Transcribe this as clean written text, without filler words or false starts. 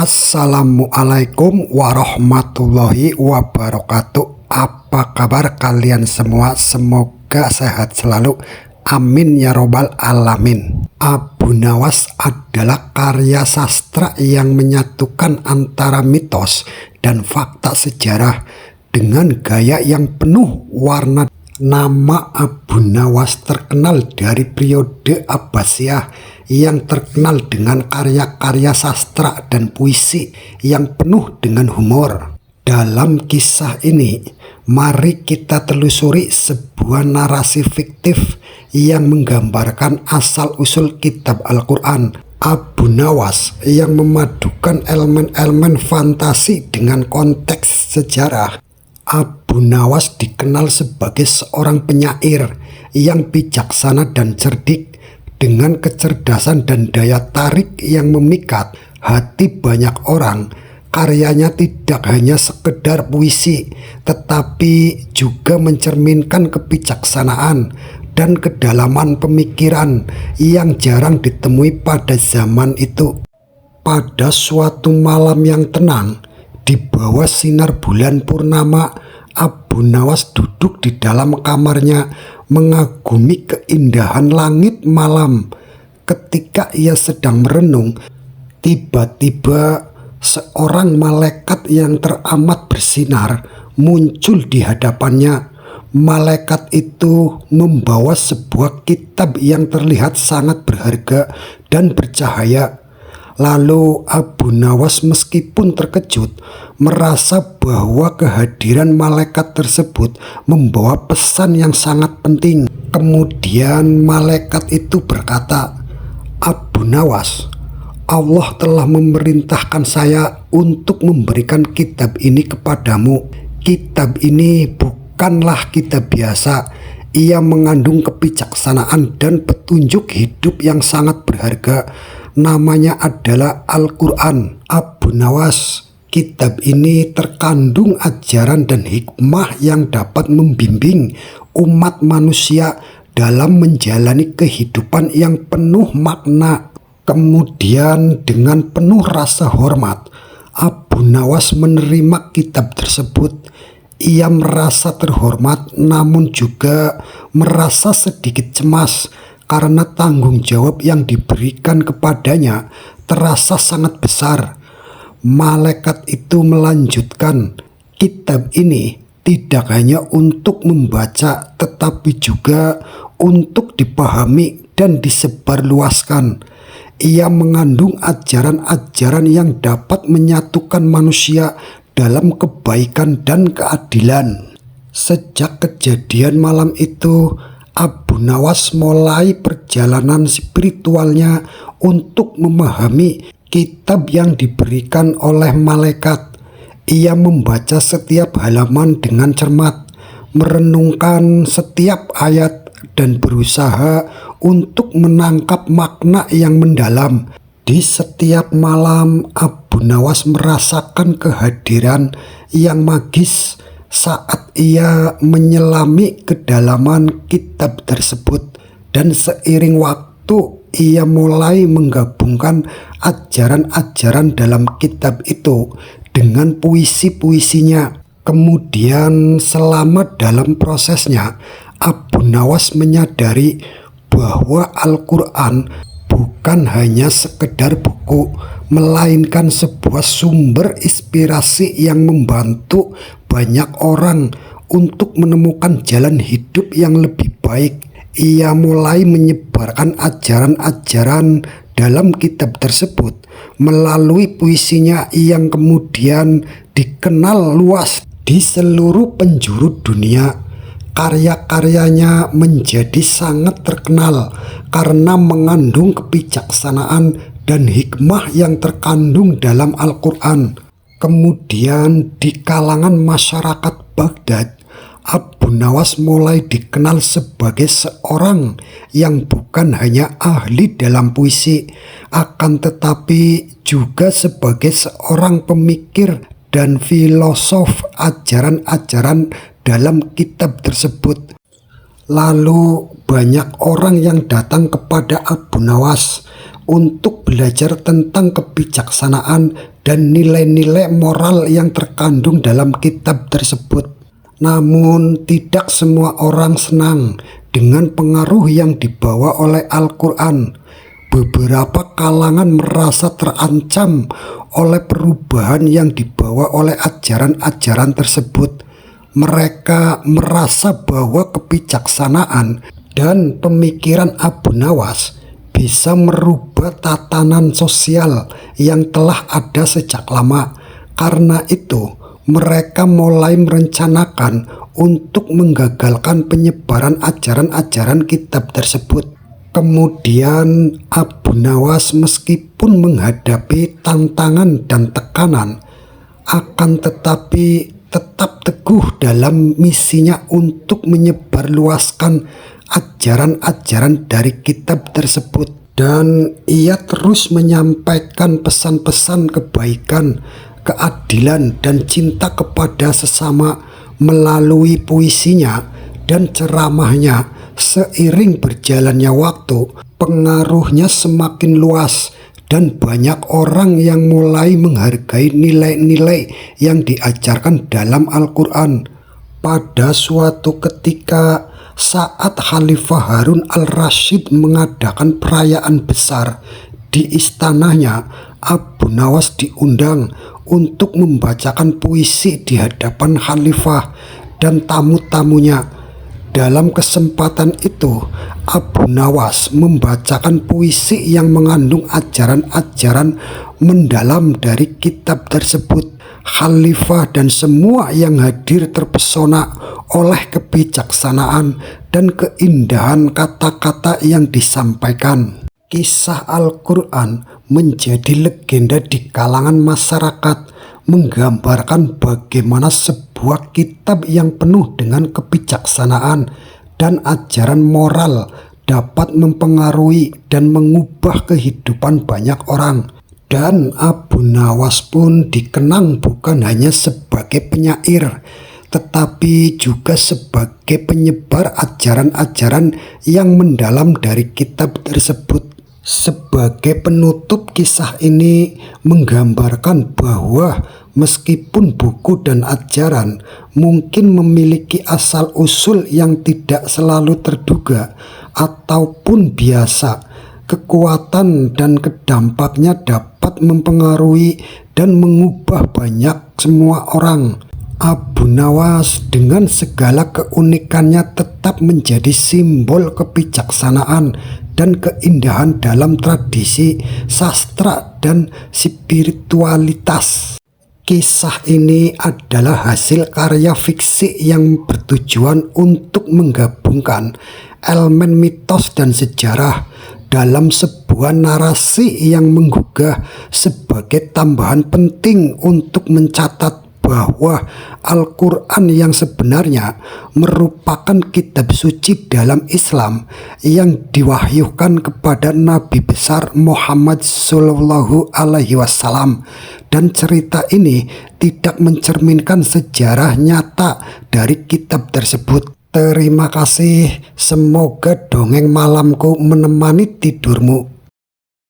Assalamualaikum warahmatullahi wabarakatuh. Apa kabar kalian semua? Semoga sehat selalu. Amin ya robbal alamin. Abu Nawas adalah karya sastra yang menyatukan antara mitos dan fakta sejarah dengan gaya yang penuh warna. Nama Abu Nawas terkenal dari periode Abbasiyah yang terkenal dengan karya-karya sastra dan puisi yang penuh dengan humor. Dalam kisah ini, mari kita telusuri sebuah narasi fiktif yang menggambarkan asal-usul kitab Al-Quran. Abu Nawas yang memadukan elemen-elemen fantasi dengan konteks sejarah. Abu Nawas dikenal sebagai seorang penyair yang bijaksana dan cerdik dengan kecerdasan dan daya tarik yang memikat hati banyak orang. Karyanya tidak hanya sekedar puisi, tetapi juga mencerminkan kebijaksanaan dan kedalaman pemikiran yang jarang ditemui pada zaman itu. Pada suatu malam yang tenang, di bawah sinar bulan purnama, Abu Nawas duduk di dalam kamarnya mengagumi keindahan langit malam. Ketika ia sedang merenung, tiba-tiba seorang malaikat yang teramat bersinar muncul di hadapannya. Malaikat itu membawa sebuah kitab yang terlihat sangat berharga dan bercahaya. Lalu Abu Nawas meskipun terkejut merasa bahwa kehadiran malaikat tersebut membawa pesan yang sangat penting. Kemudian malaikat itu berkata, "Abu Nawas, Allah telah memerintahkan saya untuk memberikan kitab ini kepadamu. Kitab ini bukanlah kitab biasa. Ia mengandung kebijaksanaan dan petunjuk hidup yang sangat berharga. Namanya adalah Al-Quran." Abu Nawas, kitab ini terkandung ajaran dan hikmah yang dapat membimbing umat manusia dalam menjalani kehidupan yang penuh makna. Kemudian dengan penuh rasa hormat, Abu Nawas menerima kitab tersebut. Ia merasa terhormat namun juga merasa sedikit cemas karena tanggung jawab yang diberikan kepadanya terasa sangat besar. Malaikat itu melanjutkan, kitab ini tidak hanya untuk membaca tetapi juga untuk dipahami dan disebarluaskan. Ia mengandung ajaran-ajaran yang dapat menyatukan manusia dalam kebaikan dan keadilan. Sejak kejadian malam itu, Abu Nawas mulai perjalanan spiritualnya untuk memahami kitab yang diberikan oleh malaikat. Ia membaca setiap halaman dengan cermat, merenungkan setiap ayat dan berusaha untuk menangkap makna yang mendalam. Di setiap malam, Abu Nawas merasakan kehadiran yang magis saat ia menyelami kedalaman kitab tersebut, dan seiring waktu ia mulai menggabungkan ajaran-ajaran dalam kitab itu dengan puisi-puisinya. Kemudian selama dalam prosesnya, Abu Nawas menyadari bahwa Al-Quran bukan hanya sekedar buku, melainkan sebuah sumber inspirasi yang membantu banyak orang untuk menemukan jalan hidup yang lebih baik. Ia mulai menyebarkan ajaran-ajaran dalam kitab tersebut melalui puisinya yang kemudian dikenal luas di seluruh penjuru dunia. Karya-karyanya menjadi sangat terkenal karena mengandung kebijaksanaan dan hikmah yang terkandung dalam Al-Quran. Kemudian di kalangan masyarakat Baghdad, Abu Nawas mulai dikenal sebagai seorang yang bukan hanya ahli dalam puisi, akan tetapi juga sebagai seorang pemikir dan filosof ajaran-ajaran dalam kitab tersebut. Lalu banyak orang yang datang kepada Abu Nawas untuk belajar tentang kebijaksanaan dan nilai-nilai moral yang terkandung dalam kitab tersebut. Namun tidak semua orang senang dengan pengaruh yang dibawa oleh Al-Quran. Beberapa kalangan merasa terancam oleh perubahan yang dibawa oleh ajaran-ajaran tersebut. Mereka merasa bahwa kebijaksanaan dan pemikiran Abu Nawas bisa merubah tatanan sosial yang telah ada sejak lama. Karena itu, mereka mulai merencanakan untuk menggagalkan penyebaran ajaran-ajaran kitab tersebut. Kemudian Abu Nawas meskipun menghadapi tantangan dan tekanan, akan tetapi tetap teguh dalam misinya untuk menyebarluaskan ajaran-ajaran dari kitab tersebut. Dan ia terus menyampaikan pesan-pesan kebaikan, keadilan, dan cinta kepada sesama melalui puisinya dan ceramahnya. Seiring berjalannya waktu, pengaruhnya semakin luas dan banyak orang yang mulai menghargai nilai-nilai yang diajarkan dalam Al-Quran. Pada suatu ketika, saat Khalifah Harun al-Rasyid mengadakan perayaan besar di istananya, Abu Nawas diundang untuk membacakan puisi di hadapan Khalifah dan tamu-tamunya. Dalam kesempatan itu, Abu Nawas membacakan puisi yang mengandung ajaran-ajaran mendalam dari kitab tersebut. Khalifah dan semua yang hadir terpesona oleh kebijaksanaan dan keindahan kata-kata yang disampaikan. Kisah Al-Quran menjadi legenda di kalangan masyarakat, menggambarkan bagaimana sebuah kitab yang penuh dengan kebijaksanaan dan ajaran moral dapat mempengaruhi dan mengubah kehidupan banyak orang. Dan Abu Nawas pun dikenang bukan hanya sebagai penyair, tetapi juga sebagai penyebar ajaran-ajaran yang mendalam dari kitab tersebut. Sebagai penutup, kisah ini menggambarkan bahwa meskipun buku dan ajaran mungkin memiliki asal-usul yang tidak selalu terduga ataupun biasa, kekuatan dan kedampaknya dapat mempengaruhi dan mengubah banyak semua orang. Abu Nawas dengan segala keunikannya tetap menjadi simbol kebijaksanaan dan keindahan dalam tradisi sastra dan spiritualitas. Kisah ini adalah hasil karya fiksi yang bertujuan untuk menggabungkan elemen mitos dan sejarah dalam sebuah narasi yang menggugah sebagai tambahan penting untuk mencatat bahwa Al-Quran yang sebenarnya merupakan kitab suci dalam Islam yang diwahyukan kepada Nabi besar Muhammad Sallallahu Alaihi Wasallam, dan cerita ini tidak mencerminkan sejarah nyata dari kitab tersebut. Terima kasih, semoga dongeng malamku menemani tidurmu.